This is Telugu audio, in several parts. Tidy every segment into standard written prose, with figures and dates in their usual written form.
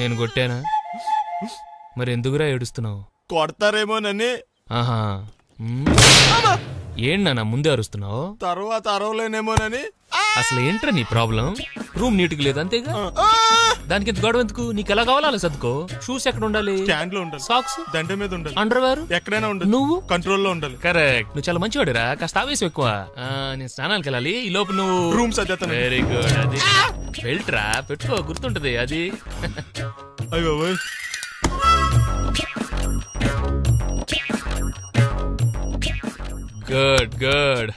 నేను కొట్టానా? మరి ఎందుకురా ఏడుస్తున్నావు? కొడతారేమోనని. ఆహా, ఏంటన్నా ముందే అరుస్తున్నావు? తర్వాత అరవలేనేమోనని. అసలు ఏంట్రా నీ ప్రాబ్లం? రూమ్ నీట్గా లేదు అంతేగా, దానికి ఎంత గొడవ ఎందుకు? నీకు ఎలా కావాలో అలా సర్దుకో. షూస్ ఎక్కడ ఉండాలి? స్టాండ్ లో ఉండాలి. సాక్స్ దండ మీద ఉండాలి. అండర్వేర్ ఎక్కడైనా ఉండాలి. నువ్వు కంట్రోల్లో ఉండాలి. కరెక్ట్. నువ్వు చాలా మంచివాడురా, కాస్త ఆవేశం ఎక్కువ. నేను స్నానానికి వెళ్ళాలి, ఈ లోపు నువ్వు రూమ్ సర్దేస్తాను. Very good. అది బెల్ట్ రా, పెట్టుకో, గుర్తుంటది అది. అయ్యో గుడ్ గుడ్.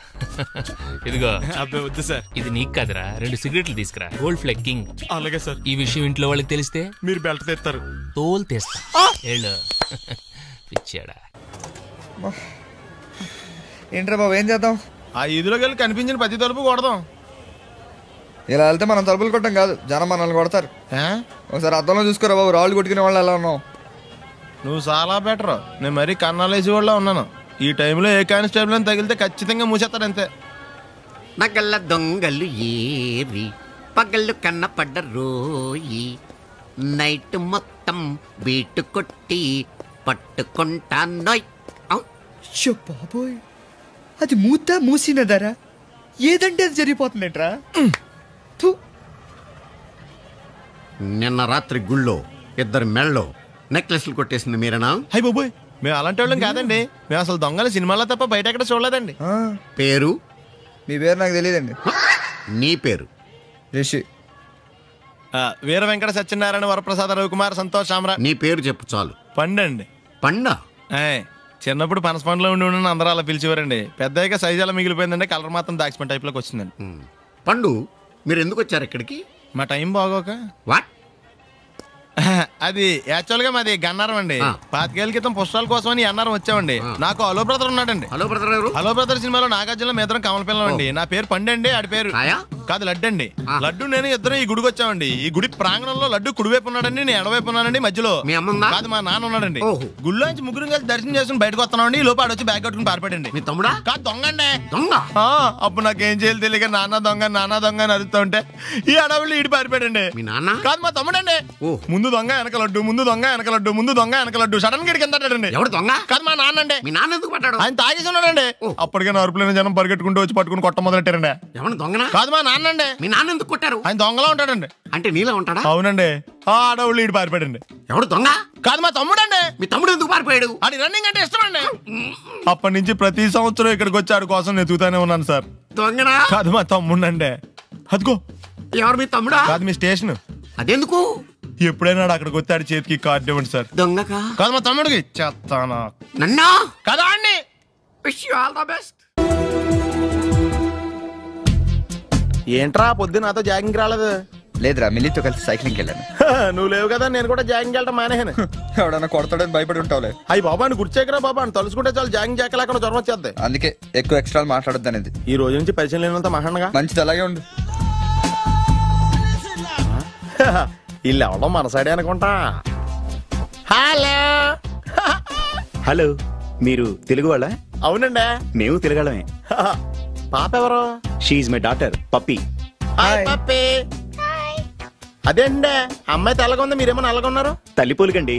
ఇదిగో. అబ్బాయి వద్దు సార్. ఇది నీకు కాదురా, 2 సిగరెట్లు తీసుకురా. Gold Flake King. అలాగే సార్. ఈ విషయం ఇంట్లో వాళ్ళకి తెలిస్తే మీరు బెల్ట్ తెస్తారు. తోలు తెస్తా. వెళ్ళు. పిచ్చాడా. ఏంట్రా బాబు, ఏం చేద్దాం? ఆ ఈదులోకి వెళ్ళి కనిపించిన ప్రతి తలుపు కొడదాం. ఇలా వెళ్తే మనం తలుపులు కొట్టం కాదు, జనం మనల్ని కొడతారు. ఒకసారి అద్దంలో చూసుకోరా బాబు, రాళ్ళు కొట్టుకునే వాళ్ళు ఎలా ఉన్నావు? నువ్వు చాలా బెటర్. నేను మరీ కన్నాలేసి వాళ్ళ ఉన్నాను. ఈ టైంలో ఏ కానిస్టేబుల్ అని తగిలితే ఖచ్చితంగా మూసేస్తాడు అంతే. నగల్ల దొంగలు ఏరి పగళ్ళు కన్నపడ్డ రోయి, నైట్ మొత్తం బీటు కొట్టి పట్టుకుంటానోయ్. బాబోయ్, అది మూసినదరా? ఏదంటే అది జరిగిపోతుందేంట్రా? నిన్న రాత్రి గుళ్ళో 2 మెళ్ళలో నెక్లెస్లు కొట్టేసింది మీరేనా? హై బాబోయ్, మేము అలాంటి వాళ్ళం కాదండి. మేము అసలు దొంగలు సినిమాలో తప్ప బయట ఎక్కడ చూడలేదండి. పేరు? మీ పేరు నాకు తెలియదండి. నీ పేరు? రిషి. వీర వెంకట సత్యనారాయణ వరప్రసాద రవికుమార్ సంతోష్ సామ్రా. నీ పేరు చెప్పు చాలు. పండండి. పండా? చిన్నప్పుడు పనస పండులో ఉండి అందరూ అలా పిలిచేవారండి. పెద్దగా సైజ్ అలా మిగిలిపోయిందండి, కలర్ మాత్రం దాక్సిపెన్ టైప్ లోకి వచ్చిందండి. పండు, మీరు ఎందుకు వచ్చారు ఇక్కడికి? మా టైం బాగోక. వాట్? అది యాక్చువల్ గా మాది గన్నారం అండి. 5 ఏళ్ల క్రితం పుష్పాల కోసం అని అన్నారం వచ్చామండి. నాకు హలో బ్రదర్ ఉన్నాడండి. హలో బ్రదర్ ఎవరు? హలో బ్రదర్ సినిమాలో నాగార్జున మేదరం కమల పిల్లం అండి. నా పేరు పండండి, ఆడి పేరు కాదు లడ్డు అండి. లడ్డు నేను ఇద్దరం ఈ గుడికి వచ్చామండి. ఈ గుడి ప్రాంగణంలో లడ్డు కుడివైపు ఉన్నాడండి, నేను ఎడవైపు ఉన్నానండి. మధ్యలో కాదు మా నాన్న ఉన్నాడండి. గుళ్ళో నుంచి ముగ్గురు కలిసి దర్శనం చేసుకుని బయటకు వస్తున్నామండి. ఈ లోపు ఆడొచ్చి బ్యాగ్ కట్టుకుని పారిపోయాడండి. మీ తమ్ముడా? కాదు దొంగ అండి. దొంగ? అప్పుడు నాకేం చేయాలి తెలియక నాన్న దొంగ అని అరుస్తూ ఉంటే ఈ అడవులు ఈడి పారిపోయాడండి. మీ నాన్న? కాదు మా తమ్ముడండి. ముందు దొంగ వెనక లడ్డు, ముందు దొంగ వెనక లడ్డు, ముందు దొంగ వెనక లడ్డు. సడన్ గా కిందండి. ఎవడు దొంగ? కాదు మా నాన్న అండి. మీ నాన్న ఎందుకు పడ్డాడు? ఆయన తాగేసి ఉన్నాడండి. అప్పటికే అరుపులైన జనం పరిగెట్టుకుంటూ వచ్చి పట్టుకుని కొట్ట మొదలెట్టారండి. ఎవరు దొంగనా? కాదు మా నాన్న అండి. మీ నాన్న ఎందుకు కొట్టారు? ఆయన దొంగలా ఉంటాడండి. అంటే నీలా ఉంటాడా? అవునండి. ఆ అడవులు ఈడు పారిపోయాడండి. ఎవడు దొంగ? కాదు మా తమ్ముడండి. మీ తమ్ముడు ఎందుకు పారిపోయాడు? అది రన్నింగ్ అంటే ఇష్టం అండి. అప్పటి నుంచి ప్రతి సంవత్సరం ఇక్కడికి వచ్చి ఆడి కోసం వెతుకుతానే ఉన్నాను సార్. దొంగనా? కాదు మా తమ్ముడండి. అదిగో. ఎవరు మీ తమ్ముడా? కాదు మీ స్టేషన్. అదెందుకు? ఎప్పుడైనా అక్కడికి వచ్చాడు చేతికి కార్డు ఇవ్వండి సార్. దొంగకా? కాదు మా తమ్ముడికి. చెత్తానా? నన్నా? కదా అండి. Wish you all the best. ఏంట్రా పొద్దున్న నాతో జాగింగ్ రాలేదు? లేదురా, మిల్లితో కలిసి సైక్లింగ్ వెళ్ళాను. నువ్వు లేవు కదా, నేను కూడా జాగింగ్ వెళ్ళడం మానేహాను. ఎవడన్నా కొడతాడని భయపడి ఉంటావులే. అయ్యి బాబా అని గుర్చేకరా బాబా అని తలుసుకుంటే చాలు జాగింగ్ చేయలేకుండా జ్వరం వచ్చేద్ది. అందుకే ఎక్కువ ఎక్స్ట్రా మాట్లాడొద్దు అనేది. ఈ రోజు నుంచి పరిచయం లేనంత మహానగా మంచిది, అలాగే ఉండు. వీళ్ళు ఎవడో మన సైడే అనుకుంటా. హలో హలో, మీరు తెలుగు వాళ్ళ? అవునండి, మేము తెలుగాళ్ళమే. పాప ఎవరు? షీఈ్ మై డాటర్ పప్పి. పప్పి. అదేండి అమ్మాయి తెల్లగా ఉంది, మీరేమో నల్లగా ఉన్నారు. తల్లిపోలికండి.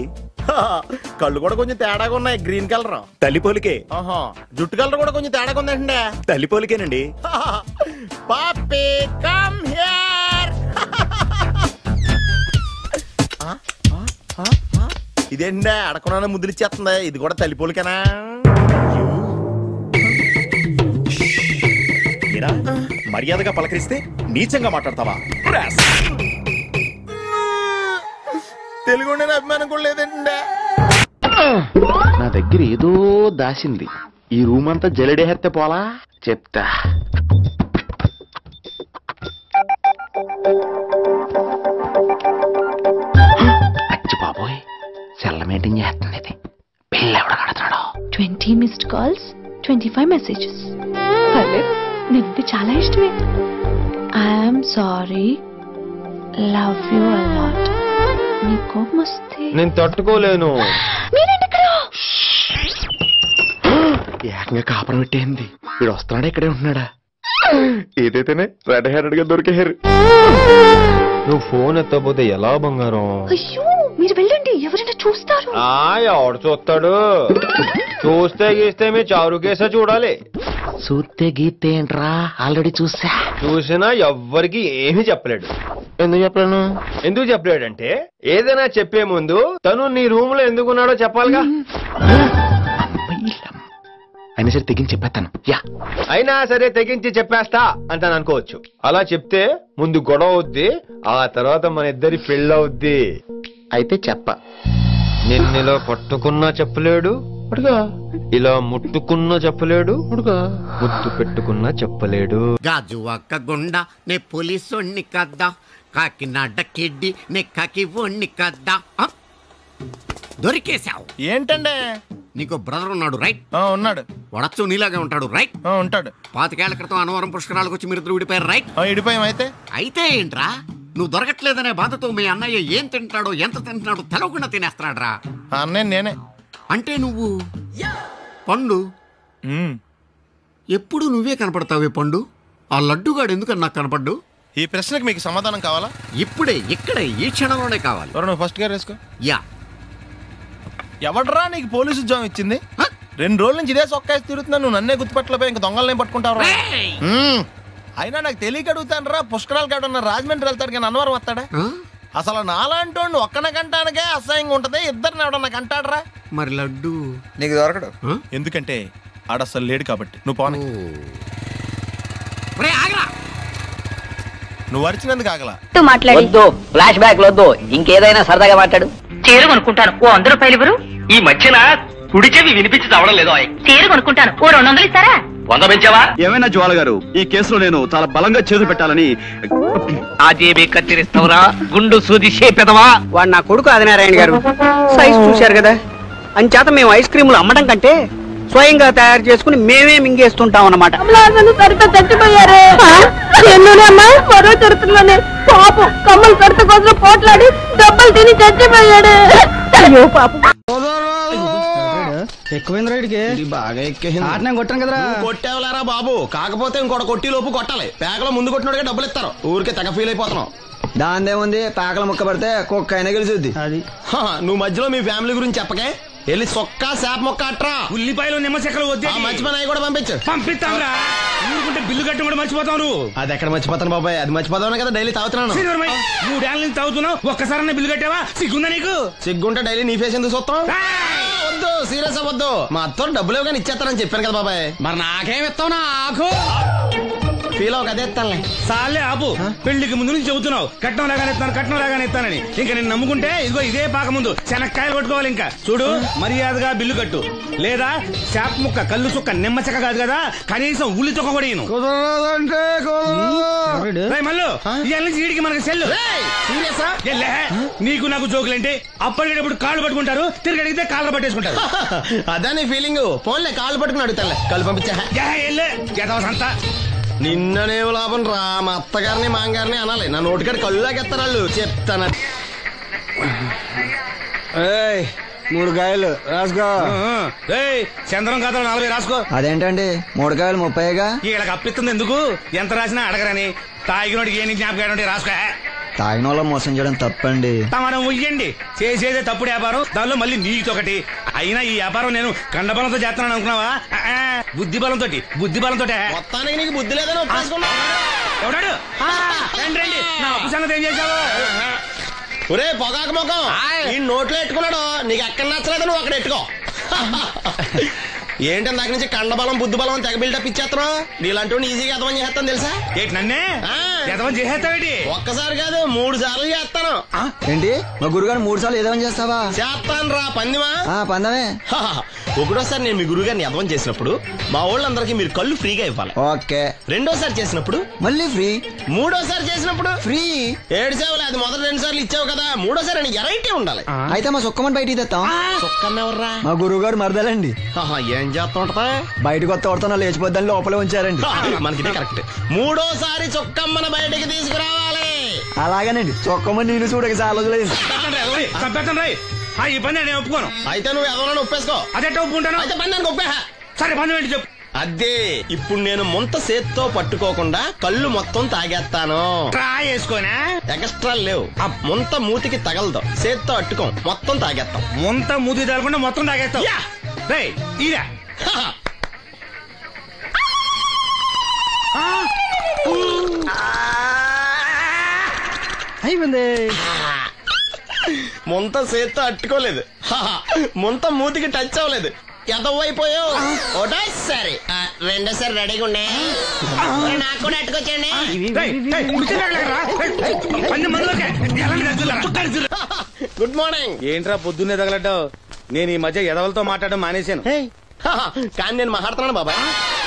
కళ్ళు కూడా కొంచెం తేడాగా ఉన్నాయి, గ్రీన్ కలర్. తల్లిపోలికే. జుట్టు కలర్ కూడా కొంచెం తేడాగా ఉందండి. తల్లిపోలికేనండి. పప్పి కమ్ హియర్. ఇదేండి అడగకుండా ముద్రిచ్చేస్తుంది. ఇది కూడా తల్లిపోలికేనా? మర్యాదగా పలకరిస్తే నీచంగా మాట్లాడతావా? తెలుగు అభిమానం కూడా లేదండి. నా దగ్గర ఏదో దాసింది. ఈ రూమ్ అంతా జలడేహెత్తే పోలా చెప్తా. అచ్చి బాబోయ్, సెల్ల మెయింటైన్ చేస్తుంది ఇది. పిల్ల ఎవడ కడుతున్నాడు? 20 మిస్డ్ కాల్స్, 25 మెసేజెస్. నిన్ను చాలా ఇష్టమే. I'm sorry, love you a lot. నీ కోపం వస్తే నేను తట్టుకోలేను. ఏకంగా కాపురం పెట్టేంది. వీడు వస్తున్నాడా, ఇక్కడే ఉంటున్నాడా? ఏదైతేనే రెడ్ హెడెడ్ గా దొరికారు. నువ్వు ఫోన్ ఎత్తపోతే ఎలా బంగారం? అయ్యో మీరు వెళ్ళండి, ఎవరైనా చూస్తారు. ఎవడు చూస్తాడు? చూస్తే గీస్తే మీ చారు కేసే చూడాలి. చూస్తే గీతే ఏంట్రా, ఆల్రెడీ చూసినా ఎవ్వరికి ఏమీ చెప్పలేడు. ఎందుకు చెప్పలేడంటే ఏదైనా చెప్పే ముందు తను నీ రూమ్ లో ఎందుకున్నాడో చెప్పాలిగా. అయినా సరే తెగించి చెప్పేస్తాను. అయినా సరే తెగించి చెప్పేస్తా అంటాను అనుకోవచ్చు. అలా చెప్తే ముందు గొడవ అవుద్ది, ఆ తర్వాత మన ఇద్దరి పెళ్ళవుద్ది. అయితే చెప్ప. నిన్నెలా పట్టుకున్నా చెప్పలేడు, ఇలా ముట్టుకున్నా చెప్పలేడు, ముద్దు పెట్టుకున్నా చెప్పలేడు. గాజు ఒక్క గుండ నే పోలీసోణ్ణి కద్దా, కాకినాడ కిడ్డి నే కాకి ఓణ్ణి కద్దా. దొరికేశావు. ఏంటండే? నీకు బ్రదర్ ఉన్నాడు రైట్? ఉన్నాడు. వడచ్చు నీలాగే ఉంటాడు రైట్? ఉంటాడు. 25 ఏళ్ల క్రితం అనవరం పుష్కరాలకు వచ్చి మీరిద్దరు విడిపోయారు రైట్? విడిపోయాం. అయితే ఏంట్రా, నువ్వు దొరకట్లేదనే బాధతో మీ అన్నయ్య ఏం తింటాడో ఎంత తింటున్నాడో తెలవకుండా తినేస్తాడ్రా. అన్నయ్య నేనే. అంటే నువ్వు పండు. ఎప్పుడు నువ్వే కనపడతావే పండు. ఆ లడ్డుగాడు ఎందుకని నాకు కనపడ్డు? ఈ ప్రశ్నకు మీకు సమాధానం కావాలా? ఇప్పుడే ఇక్కడే ఈ క్షణంలోనే కావాలి. నువ్వు ఫస్ట్ గేర్ వేసుకో. యా. ఎవడరా నీకు పోలీసు ఉద్యోగం ఇచ్చింది? 2 రోజుల నుంచి ఇదే సొక్కేసి తిరుగుతున్నా, నువ్వు నన్నే గుర్తుపట్టలేపోయి ఇంక దొంగలనే పట్టుకుంటావు. అయినా నాకు తెలియక అడుగుతాను రా, పుష్కరాలు కాడున్న రాజమండ్రి వెళ్తాడు కానీ అన్నవరం వస్తాడా? అసలు నాలాంటి ఒక్కన కంటానికే అసహ్యంగా ఉంటది, ఇద్దరిని ఎవడన్నా కంటాడరా? మరి లడ్డు నీకు దొరకడు. ఎందుకంటే ఆడ అసలు లేడు కాబట్టి. నువ్వు పోనీ. నువ్వు అరిచినందుకు ఆగలా. వద్దు, ఫ్లాష్ బ్యాక్ వద్దు, ఇంకేదైనా సరదాగా మాట్లాడు. చీర కొనుక్కుంటాను, ఓ 100 రూపాయలు ఇవ్వరు? ఈ మధ్యన కుడి చెవి వినిపించి చావడం లేదు. చీర కొనుక్కుంటాను, ఓ 200 ఇస్తారా? 100 పెంచావా? ఏమైనా జ్వాల గారు, ఈ కేసులో నేను చాలా బలంగా చేతులు పెట్టాలని. ఆ జేబీ కత్తిరిస్తావురా, గుండు సూది చేపెదవా? వాడు నా కొడుకు ఆదినారాయణ గారు. సైజ్ చూశారు కదా, అంచేత మేము ఐస్ క్రీములు అమ్మడం కంటే స్వయంగా తయారు చేసుకుని మేమే మింగేస్తుంటాం అన్నమాట. చచ్చిపోయారే మరో చరిత్రలోనే పాపం కమ్మలు కడత కోసం పోట్లాడి దెబ్బలు తిని చచ్చిపోయాడు. అయ్యో పాపం. ఎక్కువైంది రైడ్కి, బాగా ఎక్కేసింది. కొట్టాను కదరా. కొట్టేవలేరా బాబు, కాకపోతే ఇంకోటి కొట్టి లోపు కొట్టాలి. పేకలో ముందు కొట్టినోడిగా డబ్బులు ఇస్తారు. ఊరికే తెగ ఫీల్ అయిపోతున్నావు. దాందేముంది, పేకల ముక్క పడితే కుక్క అయినా గెలిచిద్ది. అది నువ్వు మధ్యలో మీ ఫ్యామిలీ గురించి చెప్పకే. వెళ్ళి సొక్క శాప మొక్క అట్రా. ఉల్లిపాయలు నిమ్మ చెక్కలు వద్దే. మంచి పని కూడా పంపించు. పంపిస్తాంరా. ఊరుకుంటే బిల్లు కట్టి కూడా మర్చిపోతావు నువ్వు. అది ఎక్కడ మర్చిపోతాను బాబాయ్, అది మర్చిపోతావు కదా డైలీ తాగుతున్నాను. 3 ఏళ్ళ నుంచి తాగుతున్నావు, ఒక్కసారి బిల్లు కట్టావా? సిగ్గుందా నీకు? సిగ్గుంటే డైలీ నీ ఫేస్ ఎందుకు చూస్తాం? వద్దు, సీరియస్ అవ్వద్దు. మా అత్తో డబ్బులు ఇవ్వగానే ఇచ్చేస్తానని చెప్పాను కదా బాబాయ్. మరి నాకేం ఇస్తావు? నాకు ఫీల్ అవ్వక అదే ఇస్తానులే. సాలే ఆపు. పెళ్లికి ముందు నుంచి చెబుతున్నావు కట్నం లాగానే ఇస్తానని. ఇంకా నేను నమ్ముకుంటే ఇదిగో ఇదే పాక ముందు శనక్కాయలు కొట్టుకోవాలి. ఇంకా చూడు, మర్యాదగా బిల్లు కట్టు, లేదా చేప ముక్క, కళ్ళు చుక్క, నిమ్మ చెక్క కాదు కదా, కనీసం ఉల్లి తొక్క కూడా ఇయ్యను. మళ్ళీ ఇవాళ నుంచి వీడికి మనకి సెల్లు. నీకు నాకు జోకులేంటి? అప్పటికేటప్పుడు కాళ్ళు పట్టుకుంటారు, తిరిగి అడిగితే కాళ్ళు పట్టేసుకుంటారు. అదే నీ ఫీలింగ్. ఫోన్లే కాళ్ళు పట్టుకుని అడుగుతానులే, కళ్ళు పంపించా. నిన్ననే లాభం రా, మా అత్తగారిని మాంగారిని అనాలి. నా నోటికాడ కళ్ళు లాగేస్తారు వాళ్ళు. చెప్తాను. 3 కాయలు రాసుకో. చంద్రం కథలు 40 రాసుకో. అదేంటండి 3 కాయలు 30గా? వీళ్ళకి అప్పిస్తుంది ఎందుకు? ఎంత రాసినా అడగరని. తాగినోడికి ఏ జ్ఞాపకం రాసుకో. తాగిన వాళ్ళ మోసం చేయడం తప్పండి. మనం ఉయ్యండి, చేసేదే తప్పుడు వ్యాపారం, దానిలో మళ్ళీ నీతోకటి. అయినా ఈ వ్యాపారం నేను కండబలంతో చేస్తున్నాను అనుకున్నావా? బుద్ధి బలంతో. మొత్తానికి నీకు బుద్ధి లేదని ఎవడాడు? రండి, నా అప్పు సంగతి ఏం చేశావు? ఒరే పొగాకు ముఖం, ఈ నోట్లో ఎట్టుకున్నాడు. నీకు ఎక్కడ నచ్చలేదు, నువ్వు అక్కడ ఎట్టుకో. ఏంటి దాని నుంచి కండబలం బుద్ధి బలం తెగ బిల్డప్ ఇచ్చేస్తున్నావు? నీలాంటి ఈజీగా ఎదవం చేస్తాను తెలుసా? ఏంటి నన్నే ఎదవం చేసేస్తావేంటి? ఒక్కసారి కాదు 3 సార్లు చేస్తాను. ఏంటి మా గురుగారు 3 సార్లు ఎదవం చేస్తావా? చేస్తాను రా పందిమా. పందమే. ఒకటోసారి నేను మీ గురుగారిని ఎదవం చేసినప్పుడు మా వాళ్ళందరికీ మీరు కళ్ళు ఫ్రీగా ఇవ్వాలి. ఓకే. రెండోసారి చేసినప్పుడు మళ్ళీ ఫ్రీ. మూడోసారి చేసినప్పుడు ఫ్రీ. 7 సేవలు. అది మొదటి 2 సార్లు ఇచ్చావు కదా, మూడోసారి ఎరైటీ ఉండాలి. అయితే మా సుక్కమని బయటికి తెస్తాం. సుక్కమ్మెవర్రా? మా గురువు గారు మరదలండి. ఏం చేస్తుంటా? బయటకు వస్తే కొడతా లేచిపోద్దని లోపలే ఉంచారండి. మనకి కరెక్ట్. మూడోసారి చొక్కమ్మని బయటకి తీసుకురావాలి. అలాగేనండి. చొక్కమ్మని నేను చూడక చాలా రోజులైంది. ఈ పని నేను ఒప్పుకోను. అయితే నువ్వు ఎవరైనా ఒప్పేసుకో. అదే ఒప్పుకుంటాను. అయితే పని నేను ఒప్పే. సరే పని ఏంటి చెప్పు. అదే ఇప్పుడు నేను ముంత చేత్తో పట్టుకోకుండా కళ్ళు మొత్తం తాగేస్తాను. ట్రై చేసుకోనా? ఎక్స్ట్రా లేవు. ఆ ముంత మూతికి తగలదు, చేత్తో అట్టుకోం, మొత్తం తాగేస్తాం. ముంత మూతి తగలకుండా మొత్తం తాగేస్తాం. ఇదా అయిపోయింది. ముంత చేత్తో అట్టుకోలేదు, ముంత మూతికి టచ్ అవ్వలేదు, ఎదవైపోయావు. ఒకటోసారి రెండోసారి రెడీగా ఉండే. నాకు కూడా అట్టుకొచ్చండి. Good morning. ఏంట్రా పొద్దున్నే తగలడ్డావు? నేను ఈ మధ్య ఎదవలతో మాట్లాడడం మానేశాను. కానీ నేను మాట్లాడుతున్నాను బాబాయ్.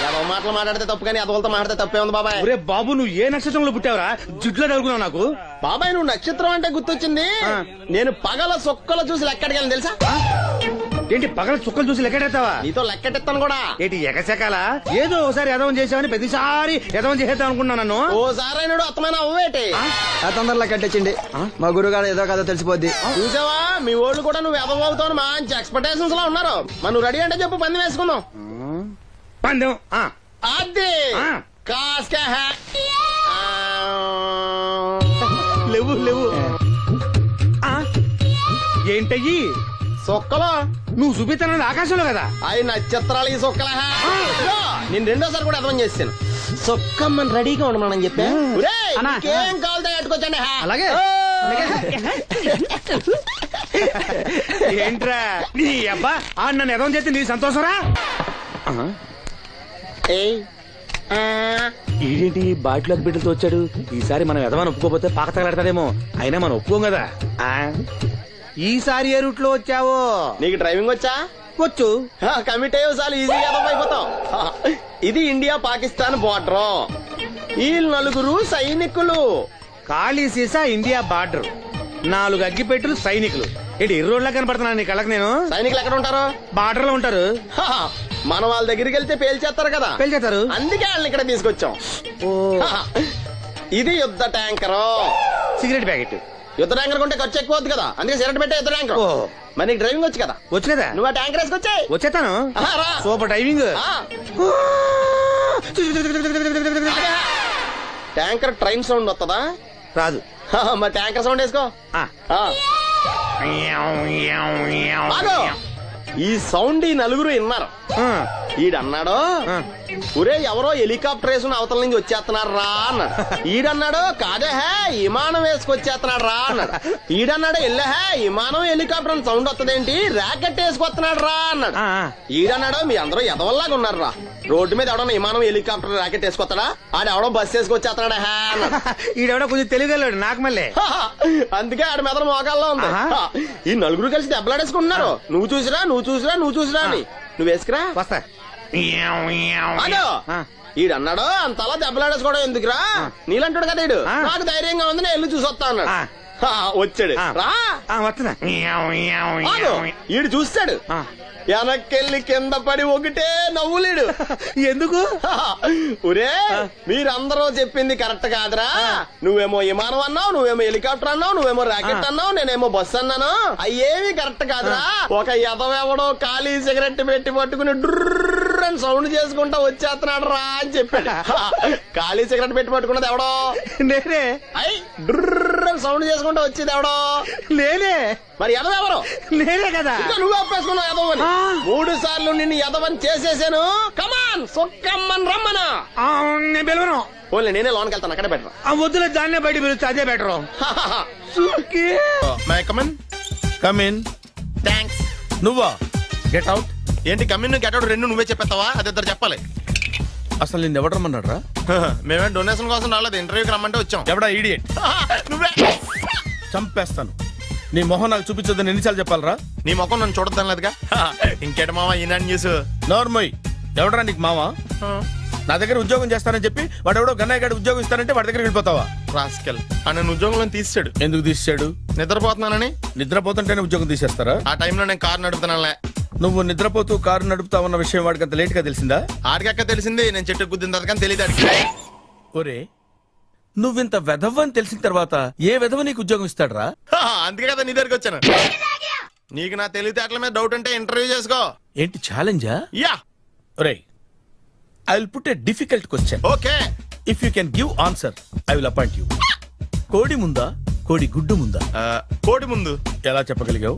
ఎదవ మాటలు మాట్లాడితే తప్పు, కానీ ఎదవలతో మాట్లాడితే తప్పే ఉంది బాబాయ్. ఒరే బాబు, నువ్వు ఏ నక్షత్రంలో పుట్టావురా? జుట్లో తగులుకున్నావు నాకు. బాబాయ్ నువ్వు నక్షత్రం అంటే గుర్తొచ్చింది. నేను పగల సొక్కలు చూసి లెక్కడికి తెలుసా? ఏంటి పగల చుక్కలు చూసి లెక్కెడతావా? నీతో లెక్కెట్టాను కూడా. ఏంటి ఎగసెకాల? ఏదో ఒకసారి ఎదవం చేసావని ప్రతిసారి ఎదవం చేసేద్దాం అనుకున్నా నన్ను. ఓసారి అయినాడు అత్తమైన అవ్వేటి. తొందరలో లెక్కెట్టండి, మా గురుగారు ఏదో కదా తెలిసిపోద్ది. చూసావా, మీ ఓళ్ళు కూడా నువ్వు ఎదవవుతావు మంచి ఎక్స్పెక్టేషన్స్ లో ఉన్నారు. మనం రెడీ అంటే చెప్పు, పందెం వేసుకుందాం. పందెం అది కాస్క లేవు లేవు. ఏంటయ్యి సొక్కలో? నువ్వు చూపిస్తానది ఆకాశంలో కదా. అవి నక్షత్రాలు ఈ సొక్కల. నేను రెండోసారి కూడా అర్థం చేస్తాను. సొక్కమ్మని రెడీగా ఉండమని చెప్పా. ఏం కావాలో కట్టుకోవచ్చండి. అలాగే. ఏంట్రా నీ అబ్బా నన్ను ఎదవం చేస్తే నీ సంతోషరా? ఏంటి బాటిలోకి బిడ్డలతో వచ్చాడు? ఈసారి మనం ఎదవని ఒప్పుకోపోతే పాక తగలాడతాడేమో. అయినా మనం ఒప్పుకోం కదా. ఈసారి ఏ రూట్ లో వచ్చావో? నీకు డ్రైవింగ్ వచ్చా? వచ్చు. కమిట్ అయ్యే సార్లు ఈజీగా అయిపోతాం. ఇది ఇండియా పాకిస్తాన్ బోర్డర్. ఈ నలుగురు సైనికులు. ఖాళీ సీసా ఇండియా బార్డర్, 4 అగ్గిపెట్టులు సైనికులు. ఏంటి ఎర్రోడ్లా కనపడుతున్నాను నీ కళ్ళకి నేను? సైనికులు ఎక్కడ ఉంటారు? బార్డర్ లో ఉంటారు. మనం వాళ్ళ దగ్గరికి వెళ్తే పేల్చేస్తారు కదా. పేల్చేస్తారు. అందుకే వాళ్ళని ఇక్కడ తీసుకొచ్చాం. ఇది యుద్ధ ట్యాంకర్. Cigarette packet. యుద్ధ ట్యాంకర్ కొంటే ఖర్చు ఎక్కువ అవుతుంది కదా, అందుకే సిగరెట్ పెట్టే యుద్ధ ట్యాంకర్. మరి నీకు డ్రైవింగ్ వచ్చు కదా? వచ్చు కదా. నువ్వు ఆ ట్యాంకర్ వేసుకొచ్చాయి. వచ్చేస్తాను. Super driving. Tanker train sound వస్తుందా? రాదు. మరి ట్యాంకర్ సౌండ్ వేసుకో. ఈ సౌండ్ ఈ నలుగురు విన్నారు. ఈడన్నాడు, ఒరే ఎవరో హెలికాప్టర్ వేసుకుని అవతల నుంచి వచ్చేస్తున్నారు రా అన్నాడు. ఈడన్నాడు, కాదే విమానం వేసుకొచ్చేస్తున్నాడు రా అన్నాడు. ఈడన్నాడు, ఎల్లహే విమానం హెలికాప్టర్ సౌండ్ వస్తుందేంటి, ర్యాకెట్ వేసుకొస్తున్నాడు రా అన్నాడు. ఈడన్నాడు, మీ అందరూ ఎదవల్లాగా ఉన్నారు రా, రోడ్డు మీద ఎవడన్నా విమానం హెలికాప్టర్ ర్యాకెట్ వేసుకొస్తాడా? ఆడెవడో బస్సు వేసుకొచ్చేస్తున్నాడు హే అన్నాడు. ఈడెవడో కొంచెం తెలియగలడు నాకు మళ్ళీ. అందుకే ఆడ మెదడు మోకాల్లో ఉంది. ఈ నలుగురు కలిసి దెబ్బలాడేసుకుంటున్నారు. నువ్వు చూసిరా అని. నువ్వు వేసుకురా. వస్తా. ఈడన్నాడు, అంతలా దెబ్బలాడేసుకోవడం ఎందుకురా, నీలంటాడు కదా ఈడు. నాకు ధైర్యంగా ఉంది, నేను వెళ్ళి చూసి వస్తా అన్నాడు. వచ్చాడు రా. ఈడు చూస్తాడు, వెనక్కెళ్ళి కింద పడి ఒకటే నవ్వులేడు. ఎందుకు? ఒరే మీరందరూ చెప్పింది కరెక్ట్ కాదురా. నువ్వేమో విమానం అన్నావు, నువ్వేమో హెలికాప్టర్ అన్నావు, నువ్వేమో రాకెట్ అన్నావు, నేనేమో బస్సు అన్నాను. అయ్యేవి కరెక్ట్ కాదురా. ఒక ఎదవెవడో ఖాళీ సిగరెట్ పెట్టి పట్టుకుని డ్రర్ అని సౌండ్ చేసుకుంటా వచ్చేస్తున్నాడు రా అని చెప్పాడు. ఖాళీ సిగరెట్ పెట్టి పట్టుకున్నది ఎవడో? నేనే. అయ్యి డ్రర్ అని సౌండ్ చేసుకుంటా వచ్చేది ఎవడో? నేనే. మరి ఎదవెవరు? నేనే కదా. నువ్వు ఒప్పేసుకున్నావు ఎదవని. 3 సార్లు నిన్ను ఎదవని చేసేసాను. కమాన్ సొక్కమ్మని రమ్మను. నేను పిలవను. ఓన్లీ నేనే లోనికి వెళ్తాను, అక్కడే బెటర్. వద్దులే, దాన్నే బయట పిలుస్తా, అదే బెటర్. కమిన్. థ్యాంక్స్. నువ్వా? Get out. ఏంటి కమిన్ గెట్ అవుట్ రెండు నువ్వే చెప్పేస్తావా? అది ఇద్దరు చెప్పాలి. అసలు నిన్ను ఎవడు రమ్మన్నాడు రా? మేమే డొనేషన్ కోసం రాలేదు, ఇంటర్వ్యూకి రమ్మంటే వచ్చాం. ఎవడా ఈడియట్? నువ్వే. చంపేస్తాను. నీ మొహం నాకు చూపించొద్దని ఎన్నిసార్లు చెప్పాలరా? నీ మొహం నన్ను చూడద్దాం లేదుగా. ఇంకేట మావా ఈనాడు న్యూస్? నోర్మోయ్, ఎవడరా నీకు మావా? నా దగ్గర ఉద్యోగం చేస్తానని చెప్పి వాడు ఎవడో గన్నయ్య గారి ఉద్యోగం ఇస్తానంటే వాడి దగ్గర వెళ్ళిపోతావా? రాస్కెల్, నన్ను ఉద్యోగంలో తీసాడు. ఎందుకు తీసాడు? నిద్రపోతున్నానని. నిద్రపోతుంటేనే ఉద్యోగం తీసేస్తారా? ఆ టైంలో నేను కారు నడుపుతున్నానులే. నువ్వు నిద్రపోతూ కారు నడుపుతావన్న విషయం వాడికి అంత లేట్ గా తెలిసిందా? ఆడికక్క తెలిసింది, నేను చెట్టు గుద్దిన కానీ తెలియదు. ఒరే, నువ్వింత వెధవని తెలిసిన తర్వాత ఏ వెధవ నీకు ఉద్యోగం ఇస్తాడరా? అందుకే కదా నీ దగ్గరికి వచ్చాను. నీకు నా తెలివితేటల మీద డౌట్ అంటే ఇంటర్వ్యూ చేసుకో. ఏంటి ఛాలెంజా? యా. ఒరే, I will put a difficult question. Okay. If you can give answer, I will appoint you. కోడి ముందా కోడి గుడ్డు ముందా? కోడి ముందు. ఎలా చెప్పగలిగావు?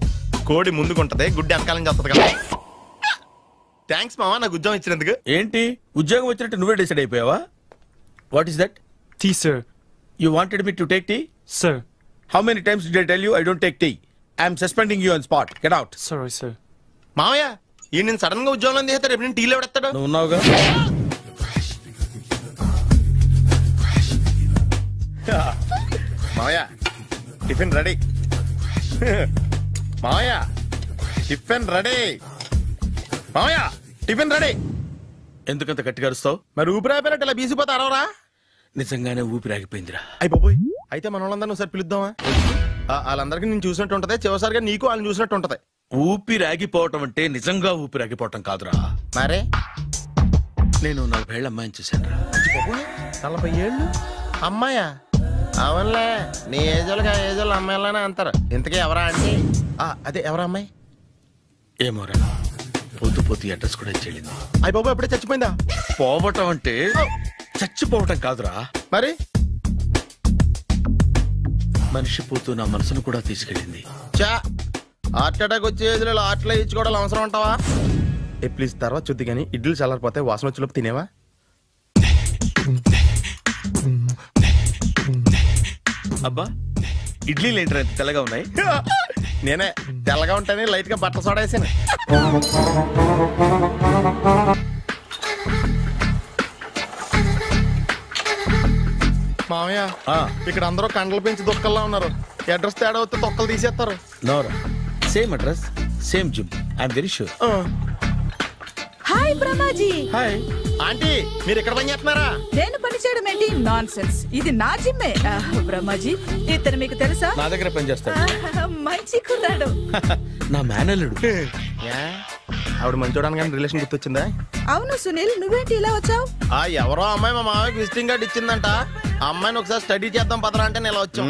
కోడి ముందుకుంటది, గుడ్డి వెనకాలం చేస్తుంది కదా. థ్యాంక్స్ మావా నాకు ఉద్యోగం ఇచ్చినందుకు. ఏంటి ఉద్యోగం వచ్చినట్టు నువ్వే డిసైడ్ అయిపోయావా? What is that? Tea sir. You wanted me to take tea? Sir. How many times did I tell you I don't take tea? I am suspending you on spot. Get out. Sorry, sir. మావయ్య ఈ నేను సడన్ గా ఉద్యోగంలో తీస్తాడు, రేపు నేను టీలో పెడతాడు. నువ్వు ఉన్నావుగా. మావయ్య టిఫిన్ రెడీ. మావయ్య టిఫిన్ రెడీ. మావయ్య టిఫిన్ రెడీ. ఎందుకంత గట్టిగా అరుస్తావు? మరి ఊపిరి అయిపోయినట్టు ఇలా బీసిపోతే అరవరా? నిజంగానే ఊపిరాగిపోయిందిరా. అయిపోయి అయితే మన వాళ్ళందరినీ ఒకసారి పిలుద్దామా? వాళ్ళందరికీ నేను చూసినట్టు ఉంటది, చివరిసారిగా నీకు వాళ్ళని చూసినట్టు ఉంటది. ఊపిరాగిపోవటం అంటే నిజంగా ఊపిరాగిపోవటం కాదురా. మరే నేను 40 ఏళ్ల అమ్మాయిని చూశాను రా. 40 ఏళ్ళు అమ్మాయా? అవునులే, నీ ఏజోళ్ళకి ఆ ఏజోళ్ళు అమ్మాయిలానే అంటారు. ఇంతకీ ఎవరా అంటే? అదే ఎవరా అమ్మాయి? ఏమోరా, పొద్దు పొద్దు అడ్రస్ కూడా చెల్లింది. అయిపోయి ఎప్పుడే చచ్చిపోయిందా? పోవటం అంటే చచ్చిపోవటం కాదురా. మరి మనిషి పోతూ నా మనసును కూడా తీసుకెళ్ళింది. చా హార్ట్ అటాక్ వచ్చే ఏజ్లో హార్ట్లో ఇచ్చుకోవడం అవసరం ఉంటావా? ప్లీజ్ తర్వాత చూద్ది కానీ ఇడ్లీ చల్లారిపోతే వాసన వచ్చేలోపు తినేవా? అబ్బా ఇడ్లీలు ఏంట్రా ఇంత తెల్లగా ఉన్నాయి? నేనే తెల్లగా ఉంటానే లైట్ గా బట్టలు సోడా వేసాను. మామయ్య ఇక్కడ అందరూ కండలు పెంచి దుక్కల్లా ఉన్నారు. అడ్రస్ తేడా వస్తే తొక్కలు తీసేస్తారు. నోరా same address same gym. I'm very sure. Hi Brahmaji. Hi aunty, మీరు ఇక్కడ పని చేస్తున్నారా? నేను పని చేయడం ఏంటి? Nonsense. ఇది నా జిమ్మే. బ్రహ్మాజీ ఇతను మీకు తెలుసా? నా దగ్గర పని చేస్తాడు. మంచి కుర్రాడు. నా మేనల్లుడు. ఆవిడ మంచోడానికి కానీ రిలేషన్ గుర్తొచ్చిందా? అవును సునీల్, నువ్వేంటి ఇలా వచ్చావు? ఎవరో అమ్మాయి మా మామయ్యకి విజిటింగ్ కార్డు ఇచ్చిందంట. ఆ అమ్మాయిని ఒకసారి స్టడీ చేద్దాం పదరా అంటే నేను ఇలా వచ్చాం.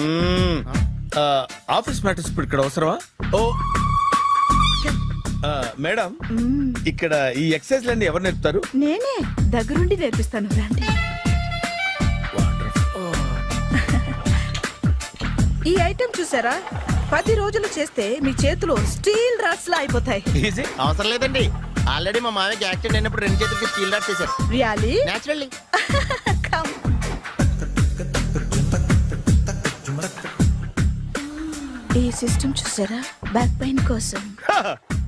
ఆఫీస్ మ్యాటర్స్ ఇప్పుడు ఇక్కడ అవసరమా? ఓ మేడం, ఇక్కడ ఈ ఎక్సర్సైజ్ లన్నీ ఎవరు నేర్పుతారు? నేనే దగ్గరుండి నేర్పిస్తాను, రండి. ఈ ఐటెం చూసారా? 10 రోజులు చేస్తే మీ చేతులు స్టీల్ రాట్స్ లా అయిపోతాయి. అవసరం లేదండి, ఆల్రెడీ మా మామయ్యకి యాక్సిడెంట్ అయినప్పుడు 2 చేతులకి స్టీల్ రాట్స్ చేశారు. రియల్లీ? నేచురల్లీ. ఈ సిస్టమ్ చూసారా? బ్యాక్ పెయిన్ కోసం.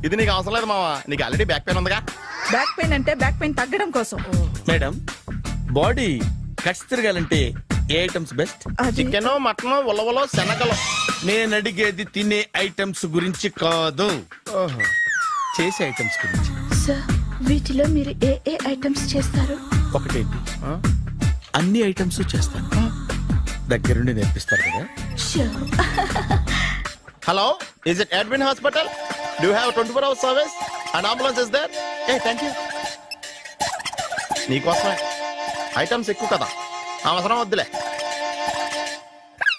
ఇది నీకు అవసరం లేదు మావా, నీకు ఆల్రెడీ బ్యాక్ పెయిన్ ఉందిగా. బ్యాక్ పెయిన్ అంటే బ్యాక్ పెయిన్ తగ్గడం కోసం. మేడం, బాడీ కట్స్ తిరగాలంటే ఏ ఐటమ్స్ బెస్ట్? చికెన్, మటన్, ఉలవలో, శనగలు. నేను అడిగేది తినే ఐటమ్స్ గురించి కాదు, చేసే ఐటమ్స్ గురించి. సార్, వీటిలో మీరు ఏ ఏ ఐటమ్స్ చేస్తారు? ఒకటేంటి, అన్ని ఐటమ్స్ చేస్తాను. దగ్గరుండి నేర్పిస్తారు కదా. Hello, is it admin hospital? Do you have 24 hours service and ambulance is there? Thank you. నీకోసమే ఐటమ్స్ ఎక్కువ కదా, అవసరం వద్దులే.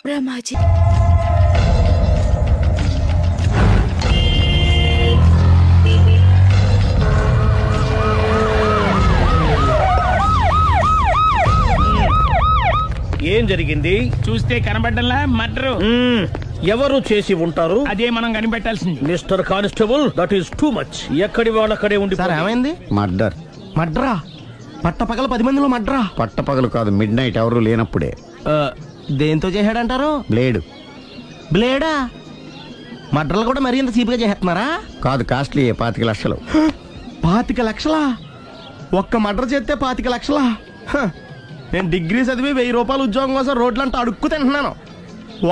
బ్రహ్మాజీ, ఏం జరిగింది? చూస్తే కనబడ్డంలా మర్డరు. ఎవరు చేసి ఉంటారు? అదే మనం కనిపెట్టాల్సింది. Mister constable, that is too much. ఎక్కడి వాళ్ళక్కడే ఉండి. ఏమైంది? మర్డర్. మడ్రా? పట్టపగల 10 మందిలో మడ్రా? పట్టపగలు కాదు, మిడ్ నైట్ ఎవరు లేనప్పుడే. దేంతో చేశాడంటారు? బ్లేడ్. బ్లేడా? మడ్రలు కూడా మరీ ఇంత చీప్గా చేస్తున్నారా? కాదు, కాస్ట్లీ. 25 లక్షలు. 25 లక్షలా? ఒక్క మడ్ర చేస్తే 25 లక్షలా? నేను డిగ్రీ చదివి 1000 రూపాయలు ఉద్యోగం కోసం రోడ్లంతా అడుక్కు తింటున్నాను.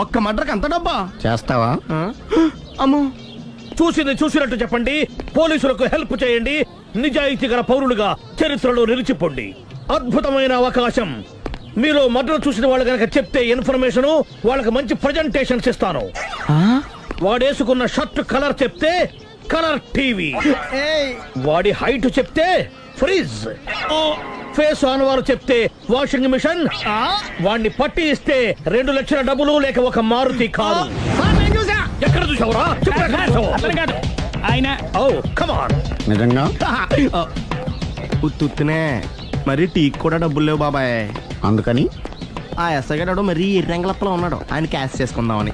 ఒక్క మడ్రకు అంత డబ్బా? చేస్తావా? అమ్మో, చూసింది చూసినట్టు చెప్పండి. పోలీసులకు హెల్ప్ చేయండి. నిజాయితీ గల పౌరులుగా చరిత్రలో నిలిచిపోండి. అద్భుతమైన అవకాశం. మీలో మర్డర్ చూసిన వాళ్ళు కనుక చెప్తే ఇన్ఫర్మేషన్, వాళ్ళకి మంచి ప్రజెంటేషన్స్ ఇస్తాను. వాడేసుకున్న షర్ట్ కలర్ చెప్తే కలర్ టీవీ, వాడి హైట్ చెప్తే ఫ్రిజ్, ఫేస్ ఆన్ వారు చెప్తే వాషింగ్ మిషన్, వాడిని పట్టి ఇస్తే 2 లక్షల డబ్బులు లేక ఒక మారుతి కారు. ఎక్కడ చూసావురా? ఆయన. Oh come on. నిజంగా ఉత్తునే మరి టీకి కూడా డబ్బులు లేవు బాబాయ్. అందుకని ఆ ఎస్ఐ గారు మరీ ఎర్రంగలప్పలో ఉన్నాడు, ఆయన క్యాష్ చేసుకుందామని.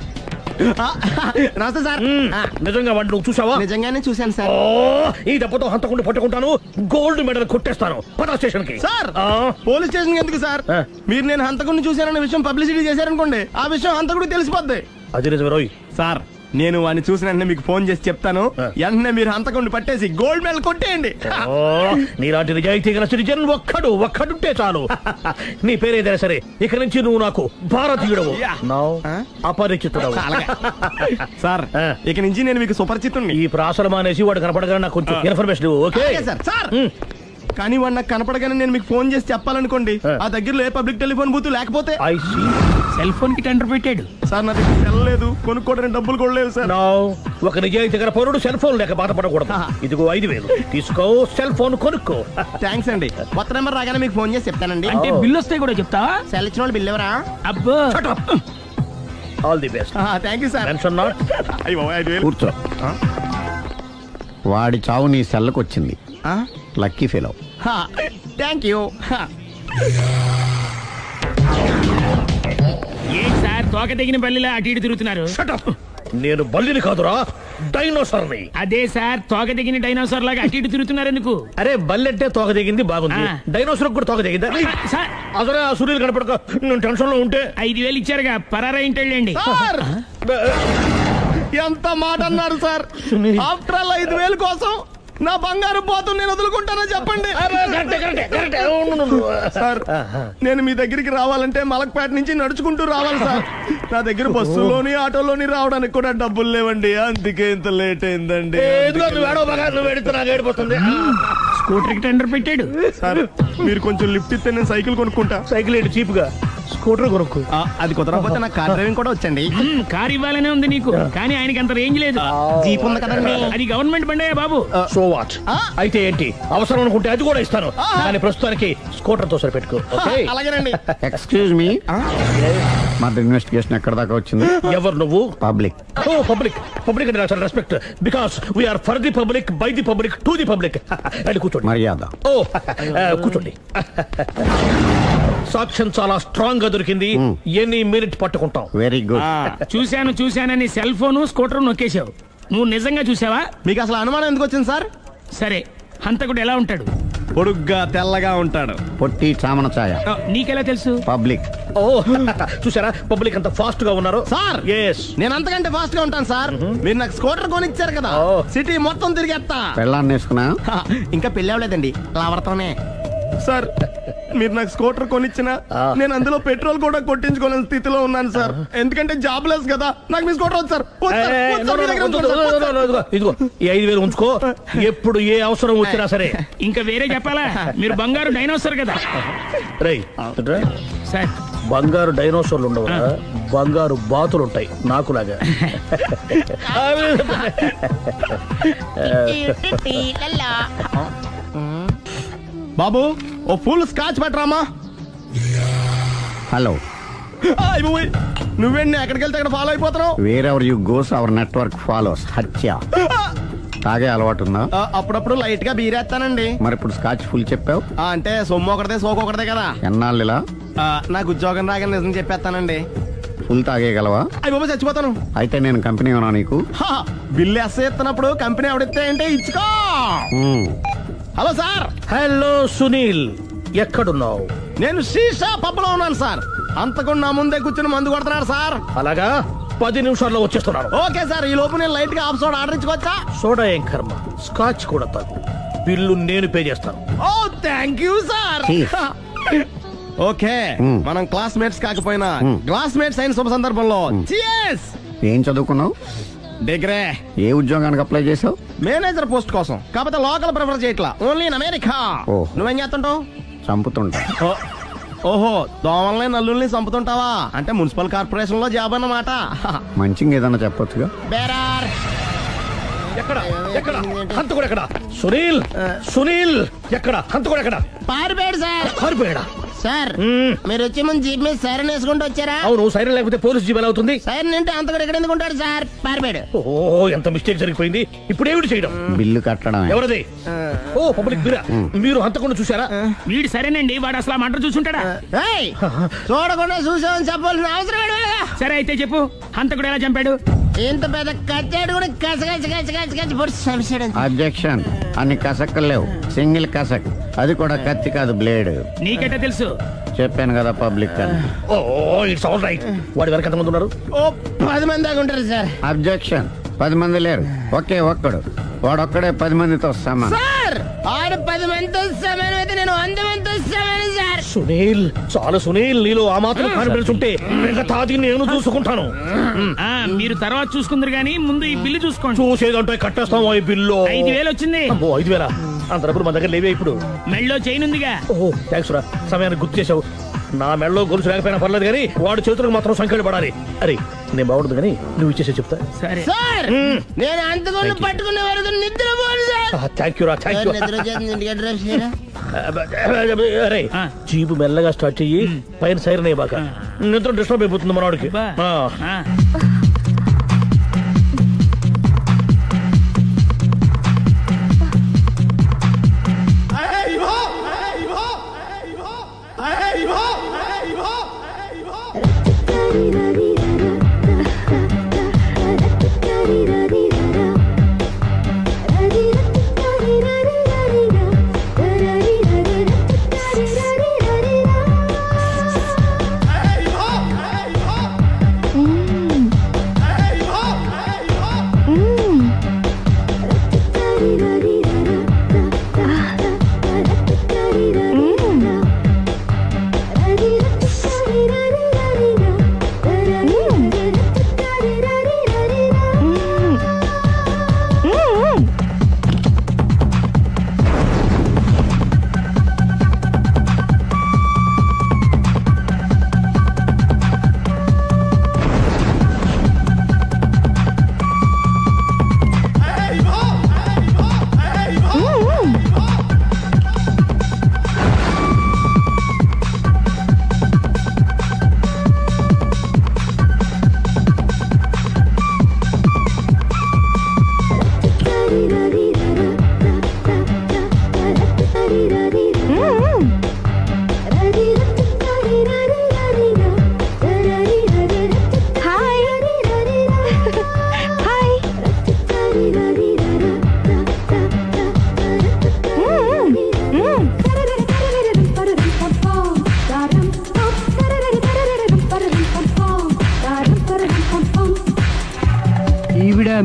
నమస్తే సార్. నిజంగా వాడిని నువ్వు చూసావా? నిజంగానే చూశాను సార్. ఈ దెబ్బతో హంతకుండా పట్టుకుంటాను, గోల్డ్ మెడల్ కొట్టేస్తాను. పద స్టేషన్ కి. సార్ పోలీస్ స్టేషన్ ఎందుకు సార్? మీరు నేను హంతకుడిని చూశానన్న విషయం పబ్లిసిటీ చేశారనుకోండి, ఆ విషయం హంతకుడికి తెలిసిపోద్ది. అది నిజమే రోయ్. సార్ నేను వాడిని చూసిన వెంటనే మీకు ఫోన్ చేసి చెప్తాను, వెంటనే మీరు హంతకుడిని పట్టేసి గోల్డ్ మెడల్ కొట్టేయండి. నీలాంటి నిజాయితీ గల సిటిజన్ ఒక్కడుంటే చాలు. నీ పేరేదైనా సరే ఇక నుంచి నువ్వు నాకు భారతీయుడవు, అపరిచితుడవు. సార్ ఇక నుంచి నేను మీకు సుపరిచితుడిని. ఈ ప్రాసలు మానేసి వాడు కనపడగానే నాకు కొంచెం ఇన్ఫర్మేషన్. Okay sir. కానీ వాడు నాకు కనపడగానే నేను మీకు ఫోన్ చేసి చెప్పాలనుకోండి, ఆ దగ్గరలో ఏ పబ్లిక్ టెలిఫోన్ బూత్ లేకపోతే సెల్ ఫోన్ కి టెండర్ పెట్టాడు సార్. నా దగ్గర సెల్ లేదు, కొనుక్కోవడానికి డబ్బులు కూడా లేవు సార్. ఒక నిజాయితీ గల పౌరుడు సెల్ ఫోన్ లేక బాధపడకూడదు. ఇదిగో 5,000 తీసుకో, సెల్ ఫోన్ కొనుక్కో. థ్యాంక్స్ అండి. కొత్త నెంబర్ రాగానే మీకు ఫోన్ చేసి చెప్తానండి. అంటే బిల్ వస్తే కూడా చెప్తావా? సెల్ ఇచ్చిన వాళ్ళు బిల్ ఎవరా? అబ్బో all the best. Thank you sir. Tension not. కూర్చో. వాడి చావు నీ సెల్లకు వచ్చింది. Lucky fellow. Thank you. ఏంటి సార్ తోక తెగిన బల్లిలా అటు ఇటు తిరుగుతున్నారు? నేను బల్లిని కాదురా, డైనోసార్ని. అదే సార్ తోక తెగిన డైనోసార్ లాగా అటు ఇటు తిరుగుతున్నారు ఎందుకు? అరే బల్లెట్టే తోక దిగింది బాగుంది, డైనోసార్ కూడా తోక దిగింది. అసలే ఆ సూర్యులు కనపడక నేను టెన్షన్ లో ఉంటే 5,000 ఇచ్చారుగా, పరారా ఇంటండి. ఎంత మాట అన్నారు సార్? ఆఫ్టర్ ఆల్ 5,000 కోసం నా బంగారు పోతు నేను వదులుకుంటానని చెప్పండి సార్. నేను మీ దగ్గరికి రావాలంటే మలక్పేట నుంచి నడుచుకుంటూ రావాలి సార్. నా దగ్గర బస్సులోని ఆటోలోని రావడానికి కూడా డబ్బులు లేవండి, అందుకే ఇంత లేట్ అయిందండి. స్కూటర్ కి టెండర్ పెట్టాడు సార్. మీరు కొంచెం లిఫ్ట్ ఇస్తే నేను సైకిల్ కొనుక్కుంటా. సైకిల్ ఏంటి చీప్ గా, స్కూటర్ కొనుక్కు. అది కుదరకపోతే నాకు కార్ డ్రైవింగ్ కూడా వచ్చండి. కార్ ఇవ్వాలనే ఉంది నీకు, కానీ ఆయనకి అంత రేంజ్ లేదు. జీప్ ఉంది కదండి. అది గవర్నమెంట్ బండే బాబు. So what? అయితే ఏంటి, అవసరం అనుకుంటే అది కూడా ఇస్తాను, కానీ ప్రస్తుతానికి స్కూటర్ తో సరిపెట్టుకో. అలాగేనండి. ఎక్స్క్యూజ్ మీ, మర్డర్ ఇన్వెస్టిగేషన్ ఎక్కడ దాకా వచ్చింది? ఎవరు నువ్వు? పబ్లిక్. ఓ పబ్లిక్. పబ్లిక్ అంటే నాకు respect, because we are for the public, by the public, to the public. అది కూర్చోండి. మర్యాద. ఓ కూర్చోండి. సాక్ష్యం చాలా స్ట్రాంగ్ గా దొరికింది, ఎన్ని మినిట్ పట్టుకుంటాం. Very good. చూశానని సెల్ ఫోన్ స్కూటర్ నొక్కేశావు. నువ్వు నిజంగా చూసావా? మీకు అసలు అనుమానం ఎందుకు వచ్చింది సార్? సరే హంతకుడు ఎలా ఉంటాడు? పొడుగ్గా తెల్లగా ఉంటాడు. పొట్టి చామన ఛాయ. నీకెలా తెలుసు? పబ్లిక్. ఓ చూసారా పబ్లిక్ అంత ఫాస్ట్ గా ఉన్నారు సార్. నేను అంతకంటే ఫాస్ట్ గా ఉంటాను సార్. మీరు నాకు స్కూటర్ కొనిచ్చారు కదా, సిటీ మొత్తం తిరిగేస్తా. పెళ్ళాన్ని వేసుకున్నా? ఇంకా పెళ్ళి అవ్వలేదండి, లావర్తోనే. సార్ మీరు నాకు స్కూటర్ కొనిచ్చిన నేను అందులో పెట్రోల్ కూడా కొట్టించుకోలేని స్థితిలో ఉన్నాను సార్. ఎందుకంటే జాబ్ లెస్ కదా, నాకు మీ స్కూటర్ వద్దు సార్. ఇదిగో ఈ 5,000 ఉంచుకో, ఎప్పుడు ఏ అవసరం వచ్చినా సరే. ఇంకా వేరే చెప్పాలా? మీరు బంగారు డైనోసార్ కదా. రై సార్ బంగారు డైనోసార్లు ఉండవు, బంగారు బాతులు ఉంటాయి నాకులాగా. బాబు ఓ ఫుల్ స్కాచ్ పట్టరామా. హలో. నువ్వేంటి ఎక్కడికి వెళ్తే అక్కడ ఫాలో అయిపోతున్నావు? Wherever you goes our network follows. హత్య. తాగే అలవాటు ఉందా? అప్పుడప్పుడు లైట్ గా బీరేస్తానండి. మరి ఇప్పుడు స్కాచ్ ఫుల్ చెప్పావు అంటే సొమ్ము ఒకటిదే సోకు ఒకటిదే కదా. ఎన్నాళ్ళు ఇలా? నాకు ఉద్యోగం రాగానే నిజం చెప్పేస్తానండి. ఫుల్ తాగేయగలవా? అయ్యి బాబు చచ్చిపోతాను. అయితే నేను కంపెనీ ఉన్నా నీకు? బిల్లు ఎత్తనప్పుడు కంపెనీ ఎవడితే అంటే ఇచ్చుకో. Hello sir. హలో సునీల్, ఎక్కడున్నావు? నేను శీషా పబ్లో ఉన్నాను సార్. అంతకుండా నా ముందే కూర్చుని మందు కొడుతున్నాడు సార్. అలాగా, 10 నిమిషాల్లో వచ్చేస్తున్నాను. Okay sir. ఈ లోపు నేను లైట్ గా హాఫ్ సోడా ఆర్డర్ ఇచ్చుకోవచ్చా? సోడా ఏం కర్మ, స్కాచ్ కూడా తాగు, బిల్లు నేను పే చేస్తాను. ఓ థ్యాంక్ యూ సార్. ఓకే, మనం క్లాస్మేట్స్ కాకపోయినా క్లాస్మేట్స్ అయిన శుభ సందర్భంలో చియర్స్. ఏం చదువుకున్నావు? డిగ్రీ. ఏ ఉద్యోగానికి అప్లై చేసావు? మేనేజర్ పోస్ట్ కోసం. కాకపోతే లోకల్ ప్రిఫర్ చేయట్లా, ఓన్లీ ఇన్ అమెరికా. నువ్వేం చేస్తుంటావు? చంపుతుంటా. ఓహో, దోమల్ని నల్లుల్ని చంపుతుంటావా? అంటే మున్సిపల్ కార్పొరేషన్ లో జాబ్ అన్నమాట. మంచిగా ఏదన్నా చెప్పొచ్చుగా. బేరార్. ఎక్కడ ఎక్కడ హంతకుడు ఎక్కడ? సునీల్, సునీల్ ఎక్కడ? హంతకుడు ఎక్కడ? పారిపోయాడు సార్. పారిపోయాడా? సార్ మీరు వచ్చే ముందు జీప్ మీద సైరన్ వేసుకుంటూ వచ్చారా? అవును, సైరన్ లేకపోతే పోలీస్ జీవన్ అవుతుంది. సైరన్ అంటే అంత కూడా ఇక్కడ ఎందుకు ఉంటాడు సార్? పారిపోయాడు. ఓ ఎంత మిస్టేక్ జరిగిపోయింది. ఇప్పుడు ఏమిటి చేయడం? బిల్లు కట్టడం. ఎవరది? ఓ పబ్లిక్ మీరా? మీరు హంతకుండా చూసారా? వీడు సరేనండి, వాడు అసలు ఆ మంట చూసుంటాడా? చూడకుండా చూసామని చెప్పాల్సిన అవసరం లేదు. సరే అయితే చెప్పు, హంతకుడు ఎలా చంపాడు? ఇంత పెద్ద కచ్చాడు కూడా కసగచ్చి పొడి చంపేశాడు. అబ్జెక్షన్. అన్ని కసక్కలు లేవు, సింగిల్ కసక్. అది కూడా కత్తి కాదు, బ్లేడ్. నీకెట్టా తెలుసు? చెప్పాను కదా పబ్లిక్ అని. Oh it's all right. వాడి వరకు ఎంతమంది ఉన్నారు? ఓ 10 మంది దాకా ఉంటారు సార్. అబ్జెక్షన్. 10 మంది లేరు, ఒకే ఒక్కడు. వాడొక్కడే 10 మందితో సమానం. సార్ ఆడు 10 మందితో సమానం అయితే నేను 100 మందితో సమానం సార్. సునీల్, చాలా సునీల్, నీలో ఆ మాత్రం కాన్ఫిడెన్స్ ఉంటే మిగతాది నేను చూసుకుంటాను. మీరు తర్వాత చూసుకుందరు గానీ ముందు ఈ బిల్లు చూసుకోండి. చూసేదంటే కట్టేస్తాం. ఈ బిల్లు 5,000 వచ్చింది. 5,000? అంత డబ్బులు మన దగ్గర లేవే ఇప్పుడు. మెళ్ళో చైన్ ఉందిగా. ఓహో థ్యాంక్స్ రా, సమయానికి గుర్తు చేసావు. నా మెళ్ళలో గొలుసు లేకపోయినా పర్లేదు కానీ వాడి చేతులకు మాత్రం సంఖ్యలు పడాలి. అరే నేను బాగుంటుంది కానీ నువ్వు ఇచ్చేసే చెప్తా. సరే సార్, నేను అంతకుండా పట్టుకునే వరకు నిద్రపోను సార్. థ్యాంక్ యూ రా, థ్యాంక్ యూ. అరే జీపు మెల్లగా స్టార్ట్ చెయ్యి, పైన సైరన్ అయ్యాక నిద్ర డిస్టర్బ్ అయిపోతుంది మనవాడికి.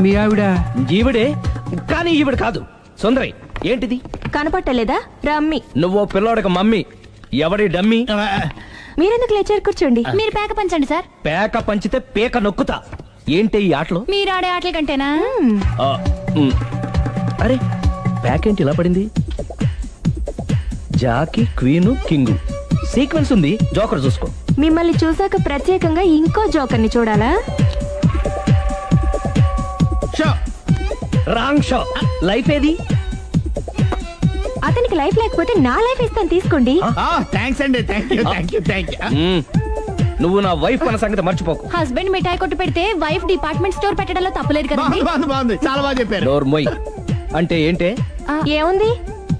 మీ ఆవిడ? ఈవిడే, కానీ ఈవిడ కాదు. సుందరి, ఏంటిది కనపట్టలేదా? రమ్మి. నువ్వు పిల్లోడక మమ్మీ. ఎవడి డమ్మి? మీరెందుకు లేచారు? కూర్చోండి. మీరు పేక పంచండి సార్. పేక పంచితే పేక నొక్కుతా. ఏంటి ఈ ఆటలు? మీరు ఆడే ఆటల కంటేనా? అరే పేకేంటి ఇలా పడింది? జాకీ, క్వీను, కింగు సీక్వెన్స్ ఉంది. జోకర్ చూసుకో. మిమ్మల్ని చూసాక ప్రత్యేకంగా ఇంకో జోకర్ని చూడాలా? Wrong show. లైఫ్ ఏది? అతనికి లైఫ్ లేకపోతే నా లైఫ్ ఇస్తాను, తీసుకోండి. థ్యాంక్స్ అండి. Thank you. నువ్వు నా వైఫ్ అన్న సంగతి మర్చిపోకు. హస్బెండ్ మిఠాయి కొట్టు పెడితే వైఫ్ డిపార్ట్మెంట్ స్టోర్ పెట్టడంలో తప్పులేదు కదా? బాగుంది, చాలా బాగా చెప్పారు. డోర్ మొయ్. అంటే ఏంటే? ఏముంది,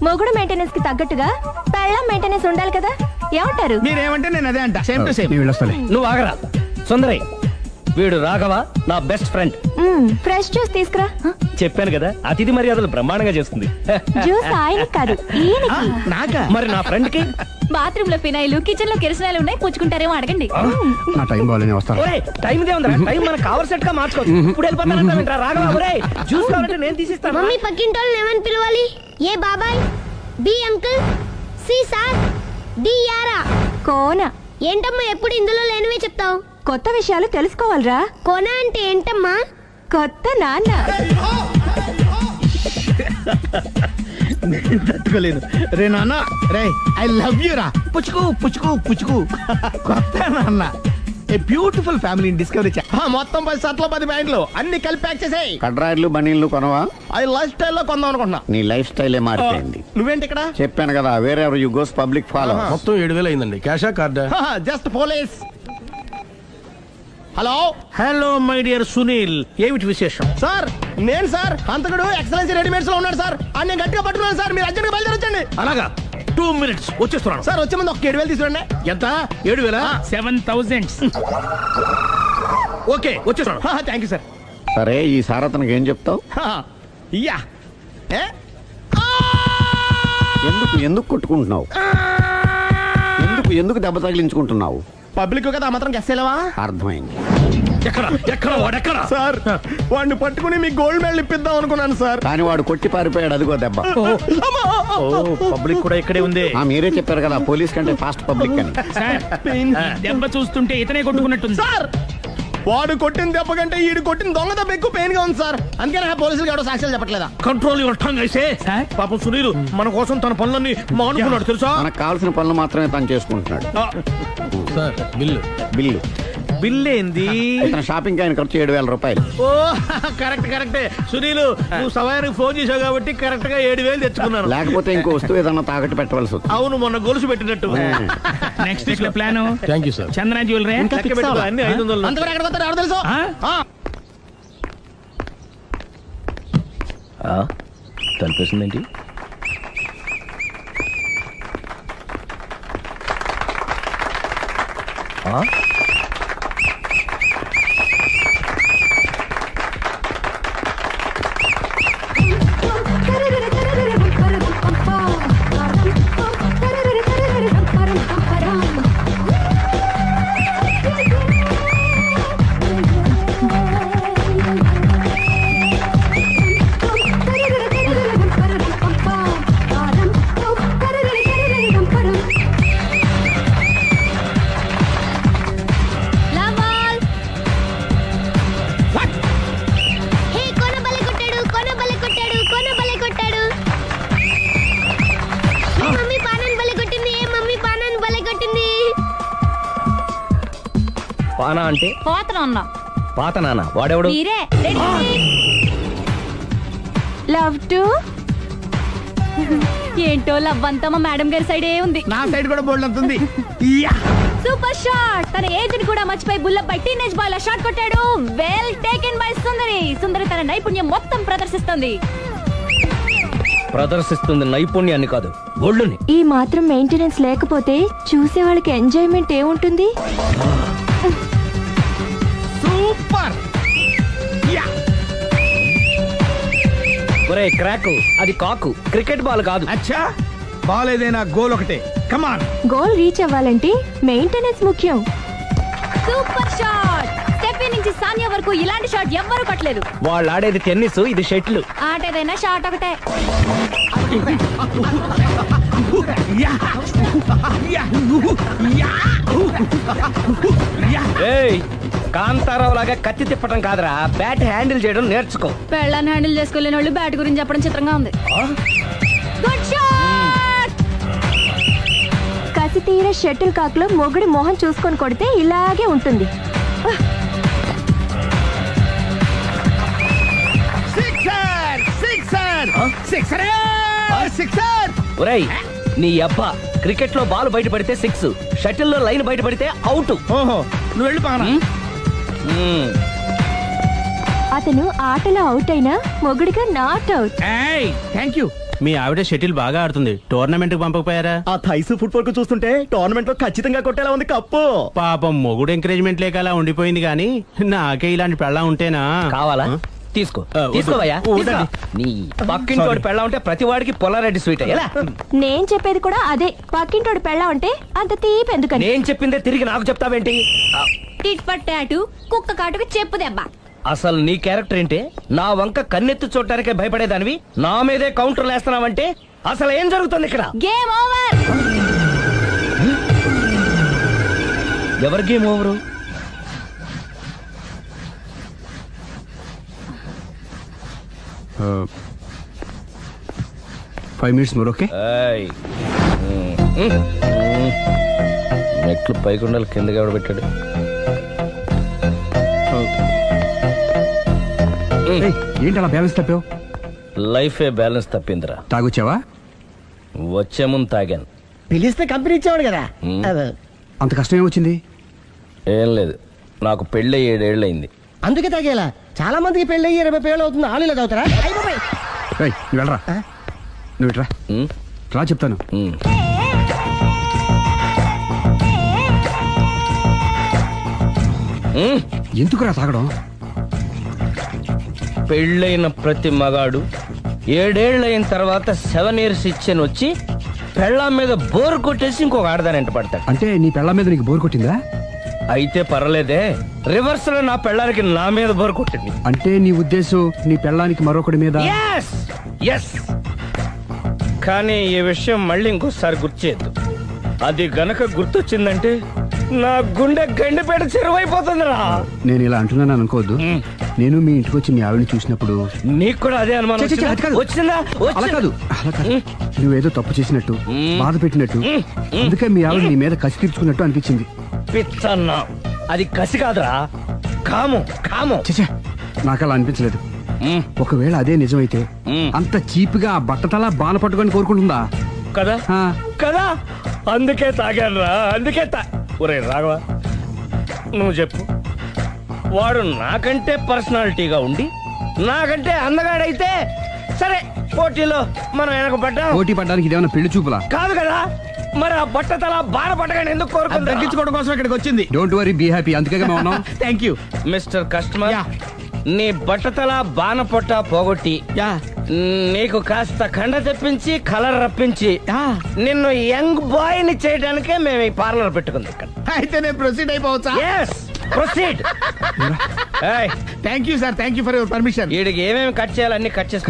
మొగుడు మెయింటెనెన్స్ కి తగ్గట్టుగా పెళ్ళం మెయింటెనెన్స్ ఉండాలి కదా. ఏమంటారు? మీరేమంటే నేను అదే అంట. Same to same. నువ్వు ఆగరా. సుందరి, వీడు రాఘవ, నా బెస్ట్ ఫ్రెండ్. ఫ్రెష్ జ్యూస్ తీసుకురా. చెప్పాను కదా, అతిథి మర్యాదలు బ్రహ్మాండంగా చేస్తుంది. జ్యూస్ ఆయనకి కాదు, ఈయనకి. నాకా? మరి నా ఫ్రెండ్ కి? బాత్రూమ్ లో ఫినాయిల్, కిచెన్ లో కిరసనాయిలు ఉన్నాయి, పుచ్చుకుంటారేమో అడగండి. నా టైం బాగాలేని వస్తాను. టైం ఇదే ఉందా? టైం మన కవర్ సెట్ గా మార్చుకోవచ్చు. ఇప్పుడు వెళ్ళిపోతానంటా రాఘవ. ఒరే జ్యూస్ కావాలంటే నేను తీసిస్తాను. మమ్మీ పక్కింటోళ్ళని ఏమని పిలవాలి? ఏ బాబాయ్, B uncle, C sir, D యారా. కోన. ఏంటమ్మా ఎప్పుడు ఇందులో లేనివే చెప్తావు? కొత్త విషయాలు తెలుసుకోవాలరా. కోన అంటే ఏంటమ్మా? కొత్త నాన్న. నేను తట్టుకోలేను. రే నాన్న, రే ఐ లవ్ యూ రా. పుచ్చుకు పుచ్చుకు పుచ్చుకు. కొత్త నాన్న. ఏ బ్యూటిఫుల్ ఫ్యామిలీని డిస్కవరీ మొత్తం 10 షర్ట్లు 10 ప్యాంట్లు అన్ని కలిపి ప్యాక్ చేసేయ్. కడ్రాయిలు బనీళ్లు కొనవా? అది లైఫ్ స్టైల్లో కొందాం అనుకుంటున్నా. నీ లైఫ్ స్టైలే మారిపోయింది. నువ్వేంటి ఇక్కడ? చెప్పాను కదా, వేరే ఎవరు యు గోస్ పబ్లిక్ ఫాలో. మొత్తం 7,000 అయిందండి. క్యాషా కార్డా? Just police. Hello hello my dear Sunil, ఏమిటి విశేషం? సార్ నేను సార్ అంతకుడు ఎక్సలెన్సీ రెడీమేడ్స్ లో ఉన్నాడు సార్. ఆయన గట్టిగా పట్టుకున్నాను సార్. మీరు అర్జెంట్గా బయలుదేరొచ్చండి. అలాగా, 2 minutes వచ్చేస్తున్నాను. సార్ వచ్చే ముందు ఒక 7,000 తీసుకురండి. ఎంత? 7,000? 7,000. ఓకే వచ్చేస్తున్నాను. Thank you sir. సరే, ఈ సార్ అతనికి ఏం చెప్తావు? యా ఎందుకు కొట్టుకుంటున్నావు? ఎందుకు దెబ్బ తగిలించుకుంటున్నావు? పబ్లిక్ కదా మాత్రం గెస్సేలవా? అర్థమైంది. ఎక్కడ సార్ వాడిని పట్టుకుని మీ గోల్డ్ మెడల్ ఇప్పిద్దాం అనుకున్నాను సార్. కానీ వాడు కొట్టి పారిపోయాడు. అదిగో దెబ్బ. పబ్లిక్ కూడా ఇక్కడే ఉంది. మీరే చెప్పారు కదా పోలీస్ కంటే ఫాస్ట్ పబ్లిక్ అని. దెబ్బ చూస్తుంటే ఇతనే కొట్టుకున్నట్టుంది సార్. వాడు కొట్టిన దెబ్బ కంటే ఈడు కొట్టిన దొంగ దెబ్బ ఎక్కువ పెయిన్ గా ఉంది సార్. అందుకని పోలీసులు ఎవడో సాక్ష్యాలు చెప్పట్లేదా? కంట్రోల్ యువర్ టంగ్ అయితే. పాపం సునీల్ మన కోసం తన పనులన్నీ మానుకున్నాడు తెలుసా? మనకు కావాల్సిన పనులు మాత్రమే తను చేసుకుంటున్నాడు. సార్ బిల్లు ఏంది? ఇతను షాపింగ్ ఆయన ఖర్చు 7,000 రూపాయలు. ఓ కరెక్టే సునీల్, నువ్వు సమయానికి ఫోన్ చేసావు కాబట్టి కరెక్ట్ గా 7,000 తెచ్చుకున్నాను. లేకపోతే ఇంకో వస్తువు ఏదన్నా తాకట్టు పెట్టవలసి వస్తుంది. అవును, మొన్న గొలుసు పెట్టినట్టు. నెక్స్ట్ వీక్ లో plan. Thank you sir. Chandra jewellery అన్ని 500. అంతవరకు ఎక్కడ పోతారు ఎవరు తెలుసు? తలిపేసిందేంటి? పానా అంటే పాత నాన్న. వాడెవడు? లవ్ టు ఏంటో లవ్ అంతా మా మేడం గారి సైడే ఉంది. నా సైడ్ కూడా బోల్డ్ అంతుంది. Super shot. తన ఏజ్ ని కూడా మర్చిపోయి బుల్లపై టీనేజ్ బాయ్ లా షాట్ కొట్టాడు. వెల్ టేకెన్ బై సుందరి తన నైపుణ్యం మొత్తం ప్రదర్శిస్తుంది నైపుణ్యాన్ని కాదు, ఒళ్ళుని. ఈ మాత్రం మెయింటెనెన్స్ లేకపోతే చూసే వాళ్ళకి ఎంజాయ్మెంట్ ఏముంటుంది? సూపర్. ఒరే క్రాకు, అది కాకు, క్రికెట్ బాల్ కాదు. అచ్చా, బాల్ ఏదైనా గోల్ ఒకటే. కమాన్. గోల్ రీచ్ అవ్వాలంటే మెయింటెనెన్స్ ముఖ్యం. Super shot. స్టెఫీ నుంచి సానియా వరకు ఇలాంటి షాట్ ఎవ్వరూ కొట్టలేదు. వాళ్ళు ఆడేది టెన్నిస్, ఇది షటిల్. ఆట ఏదైనా షాట్ ఒకటే. కాంతారావు లాగా కత్తి తిప్పటం కాదురా, బ్యాట్ హ్యాండిల్ చేయడం నేర్చుకో. పెళ్ళాన్ని హ్యాండిల్ చేసుకోలేని వాళ్ళు బ్యాట్ గురించి చెప్పడం చిత్రంగా ఉంది. Good shot. కసి తీర షటిల్ కాక్ లో మొగుడి మొహం చూసుకొని కొడితే ఇలాగే ఉంటుంది. ఒరేయ్, నీ అబ్బా క్రికెట్ లో బాల్ బయట పడితే 6, షటిల్ లో లైన్ బయట పడితే అవుట్. నువ్వు వెళ్ళి పానా. అతను ఆటలో అవుట్ అయినా మొగుడిగా నాట్ అవుట్. Thank you. మీ ఆవిడ షటిల్ బాగా ఆడుతుంది, టోర్నమెంట్ కి పంపకపోయారా? ఆ థైస్ ఫుట్బాల్ కు చూస్తుంటే టోర్నమెంట్ లో ఖచ్చితంగా కొట్టేలా ఉంది కప్పు. పాపం మొగుడు ఎంకరేజ్మెంట్ లేక అలా ఉండిపోయింది గానీ నాకే ఇలాంటి పెళ్ళా ఉంటేనా. కావాలా? తీసుకోవయ్యా. నీ పక్కింటోడి పెళ్ళ ఉంటే ప్రతి వాడికి పొలారెడ్డి స్వీట్. నేను చెప్పేది కూడా అదే. పక్కింటోడి పెళ్ళ ఉంటే అంత తీపి ఎందుకని? నేను చెప్పిందే తిరిగి నాకు చెప్తావేంటి? టిట్ పట్టాటు కుక్క కాటుకు చెప్పు దెబ్బ. అసలు నీ క్యారెక్టర్ ఏంటి? నా వంక కన్నెత్తి చూడటానికే భయపడేదానివి నా మీదే కౌంటర్ వేస్తున్నావంటే అసలు ఏం జరుగుతుంది ఇక్కడ? Game over. ఎవరి game over? 5 minutes more, okay? మెట్లు పైకుండలు కిందకి ఎవడ పెట్టాడు? ఏంటి అలా బ్యాలెన్స్ తప్పావు? లైఫే బ్యాలెన్స్ తప్పిందిరా. తాగొచ్చావా? వచ్చే ముందు తాగాను. పిలిస్తే కంపెనీ ఇచ్చేవాడు కదా. అంత కష్టం ఏమొచ్చింది? ఏం లేదు, నాకు పెళ్ళి 7 ఏళ్ళయింది. అందుకే తాగేలా. చాలా మందికి పెళ్ళి 20 ఏళ్ళు అవుతుంది. ఆలు ఇలా తాగుతారా? నువ్వు వెళ్ళరా, నువ్వు ఇట్రా రా చెప్తాను. ఎందుకురా తాగడం? పెళ్ళైన ప్రతి మగాడు 7 ఏళ్ళైన తర్వాత 7 years ఇచ్చాను వచ్చి పెళ్ళాం మీద బోర్ కొట్టేసి ఇంకొక ఆడదాని ఎంట పడతాడు. అంటే నీ పెళ్ళాం మీద నీకు బోర్ కొట్టిందా? అయితే పర్లేదే, రివర్స్ లో నా పెళ్ళానికి నా మీద బోర్ కొట్టింది. అంటే నీ ఉద్దేశం నీ పెళ్ళానికి మరొకటి మీద? కానీ ఈ విషయం మళ్ళీ ఇంకోసారి గుర్తు చేయొద్దు. అది గనక గుర్తొచ్చిందంటే నా గుండె గండిపేట చెరువైపోతుందిరా. నేను ఇలా అంటున్నాను అనుకోవద్దు. నేను మీ ఇంటికి వచ్చి మీ ఆవిడని చూసినప్పుడు నీకు కూడా అదే అనుమానం వచ్చిందా? అలా కాదు, నువ్వేదో తప్పు చేసినట్టు, బాధ పెట్టినట్టు, అందుకే మీ ఆవిడ నీ మీద కసి తీర్చుకున్నట్టు అనిపించింది. పిచ్చన్నా, అది కసి కాదురా, కాము కాము. నాకు అలా అనిపించలేదు. ఒకవేళ అదే నిజమైతే అంత చీప్ గా ఆ బట్టతలా బాణ పట్టుకొని కోరుకుంటుందా? కదా కదా, అందుకే తాగాను రా, అందుకే ఒరే రాఘవ, నువ్వు చెప్పు, వాడు నాకంటే పర్సనాలిటీగా ఉండి నాకంటే అందగాడైతే సరే, పోటీలో మనం వెనక పడ్డాం. పోటీ పడ్డానికి ఇదేమన్నా పెళ్లి చూపులా? కాదు కదా, మరి ఆ బట్టతల బాణ పట్టగానే ఎందుకు కోరుకుంటా? తగ్గించుకోవడం కోసం ఇక్కడికి వచ్చింది. Don't worry, be happy. అందుకే మేము ఉన్నాం. Thank you mister customer. నీ బట్టతల బాణ పొట్ట పోగొట్టి నీకు కాస్త కండ తెప్పించి కలర్ రప్పించి నిన్ను యంగ్ బాయ్ ని చేయడానికే మేము ఈ పార్లర్ పెట్టుకుంది ఇక్కడ. అయితే నేను ప్రొసీడ్ అయిపోవచ్చా? Proceed. Thank you sir, thank you for your permission. వీడికి ఏమేమి కట్ చేయాలన్నీ కట్ చేసి